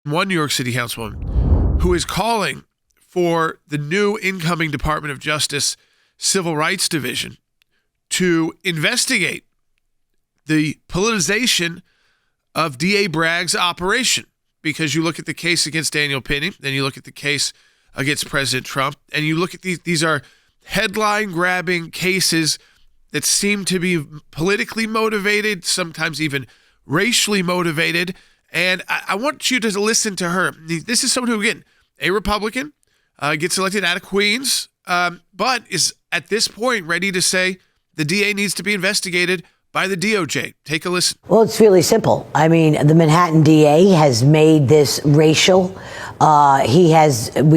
one New York City councilwoman who is calling for the new incoming Department of Justice Civil Rights Division to investigate the politicization of DA Bragg's operation. Because you look at the case against Daniel Penny, then you look at the case against President Trump, and you look at these are headline-grabbing cases that seem to be politically motivated, sometimes even racially motivated. And I want you to listen to her. This is someone who, again, a Republican, gets elected out of Queens, but is at this point ready to say the DA needs to be investigated by the DOJ. Take a listen. Well, it's really simple. I mean, the Manhattan DA has made this racial. We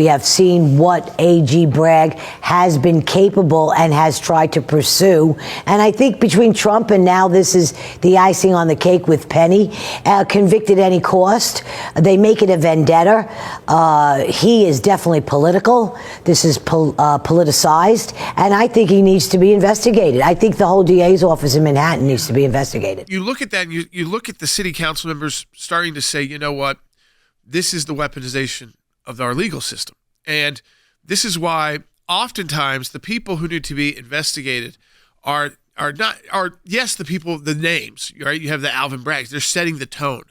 have seen what AG Bragg has been capable and has tried to pursue. And I think between Trump and now this is the icing on the cake with Penny, convicted at any cost. They make it a vendetta. He is definitely political. This is politicized. And I think he needs to be investigated. I think the whole DA's office in Manhattan needs to be investigated. You look at that and you look at the city council members starting to say, you know what? This is the weaponization of our legal system. And this is why oftentimes the people who need to be investigated are yes, the people, the names, right? You have the Alvin Braggs, they're setting the tone.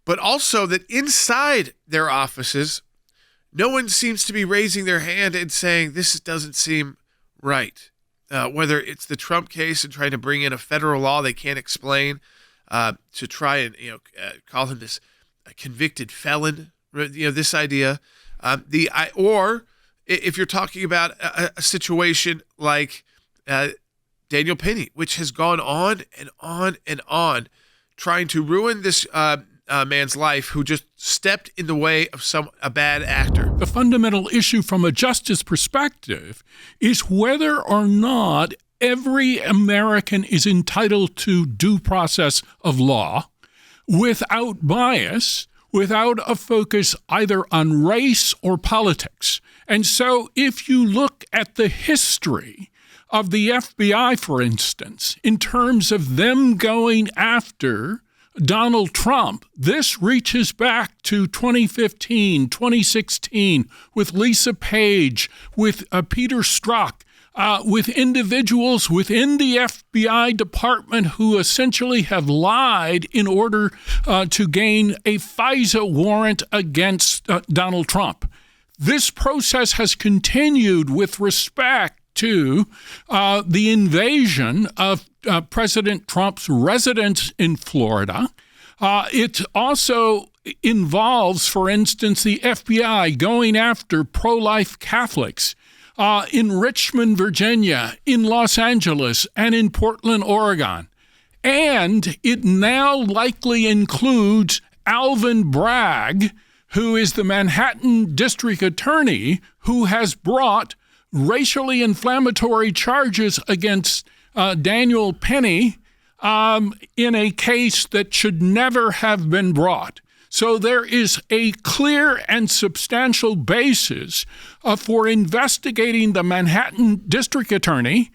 But also that inside their offices, no one seems to be raising their hand and saying, this doesn't seem right. Whether it's the Trump case and trying to bring in a federal law they can't explain to try and call him this convicted felon, this idea, or if you're talking about a situation like Daniel Penny, which has gone on and on and on, trying to ruin this man's life who just stepped in the way of a bad actor. The fundamental issue from a justice perspective is whether or not every American is entitled to due process of law without bias, without a focus either on race or politics. And so if you look at the history of the FBI, for instance, in terms of them going after Donald Trump, this reaches back to 2015, 2016, with Lisa Page, with Peter Strzok, with individuals within the FBI department who essentially have lied in order to gain a FISA warrant against Donald Trump. This process has continued with respect to the invasion of President Trump's residence in Florida. It also involves, for instance, the FBI going after pro-life Catholics in Richmond, Virginia, in Los Angeles, and in Portland, Oregon. And it now likely includes Alvin Bragg, who is the Manhattan District Attorney, who has brought racially inflammatory charges against Daniel Penny in a case that should never have been brought. So there is a clear and substantial basis for investigating the Manhattan District Attorney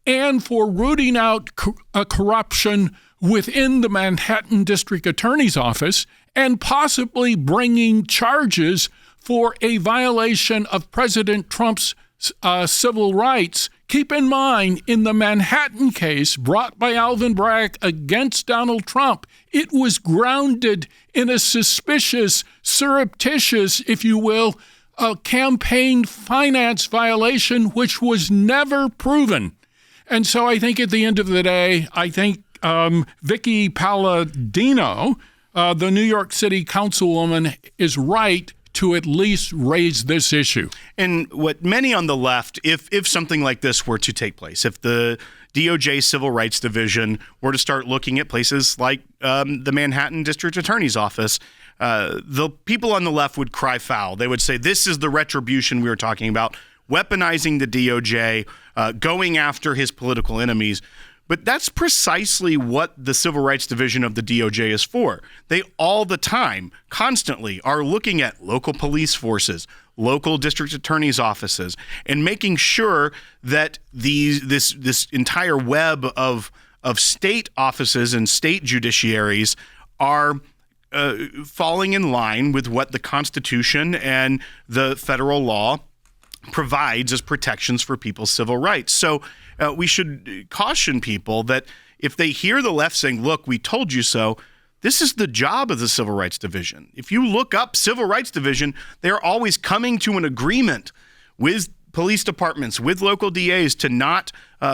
and for rooting out corruption within the Manhattan District Attorney's office and possibly bringing charges for a violation of President Trump's civil rights. Keep in mind, in the Manhattan case brought by Alvin Bragg against Donald Trump, it was grounded in a suspicious, surreptitious, if you will, campaign finance violation, which was never proven. And so I think at the end of the day, I think Vicky Palladino, the New York City councilwoman, is right to at least raise this issue. And what many on the left, if something like this were to take place, if the DOJ Civil Rights Division were to start looking at places like the Manhattan District Attorney's Office, the people on the left would cry foul. They would say, this is the retribution we were talking about, weaponizing the DOJ, going after his political enemies. But that's precisely what the Civil Rights Division of the DOJ is for. They all the time, constantly, are looking at local police forces, local district attorneys' offices, and making sure that this entire web of state offices and state judiciaries are falling in line with what the Constitution and the federal law provides as protections for people's civil rights. So we should caution people that if they hear the left saying, look, we told you so, this is the job of the Civil Rights Division. If you look up Civil Rights Division, they're always coming to an agreement with police departments, with local DAs to not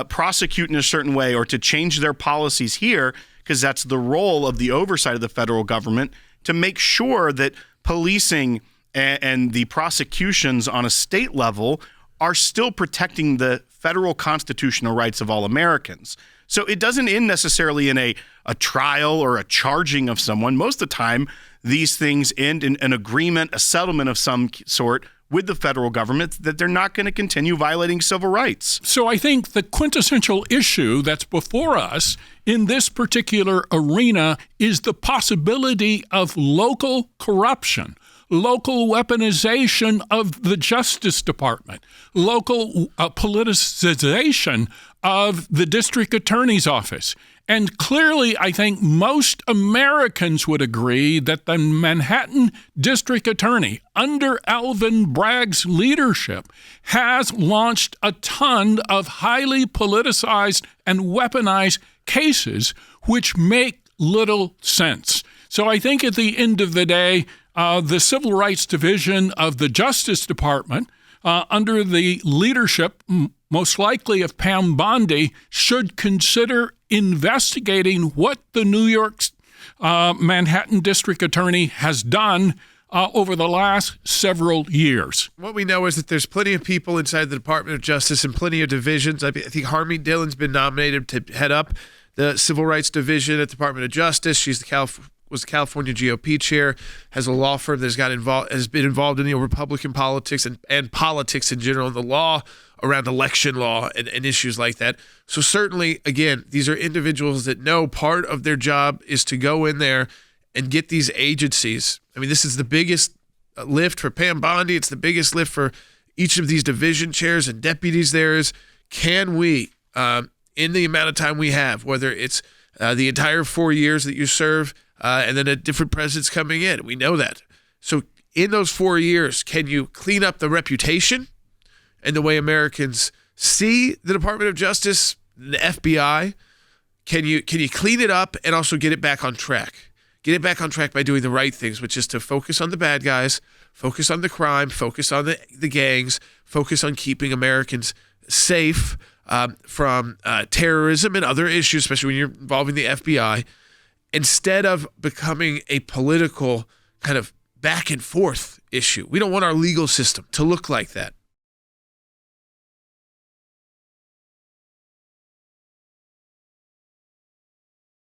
prosecute in a certain way or to change their policies here, because that's the role of the oversight of the federal government, to make sure that policing and the prosecutions on a state level are still protecting the federal constitutional rights of all Americans. So it doesn't end necessarily in a trial or a charging of someone. Most of the time, these things end in an agreement, a settlement of some sort with the federal government that they're not going to continue violating civil rights. So I think the quintessential issue that's before us in this particular arena is the possibility of local corruption, local weaponization of the Justice Department, local politicization of the district attorney's office. And clearly, I think most Americans would agree that the Manhattan district attorney, under Alvin Bragg's leadership, has launched a ton of highly politicized and weaponized cases which make little sense. So I think at the end of the day, the Civil Rights Division of the Justice Department, under the leadership, most likely of Pam Bondi, should consider investigating what the New York Manhattan District Attorney has done over the last several years. What we know is that there's plenty of people inside the Department of Justice and plenty of divisions. I think Harmony Dillon's been nominated to head up the Civil Rights Division at the Department of Justice. She's was the California GOP chair, has a law firm that's has been involved in Republican politics and politics in general, and the law around election law and issues like that. So certainly, again, these are individuals that know part of their job is to go in there and get these agencies. I mean, this is the biggest lift for Pam Bondi. It's the biggest lift for each of these division chairs and deputies there is, can we, in the amount of time we have, whether it's the entire 4 years that you serve, and then a different president's coming in. We know that. So in those 4 years, can you clean up the reputation and the way Americans see the Department of Justice, the FBI? Can you clean it up and also get it back on track? Get it back on track by doing the right things, which is to focus on the bad guys, focus on the crime, focus on the gangs, focus on keeping Americans safe from terrorism and other issues, especially when you're involving the FBI, instead of becoming a political kind of back and forth issue. We don't want our legal system to look like that.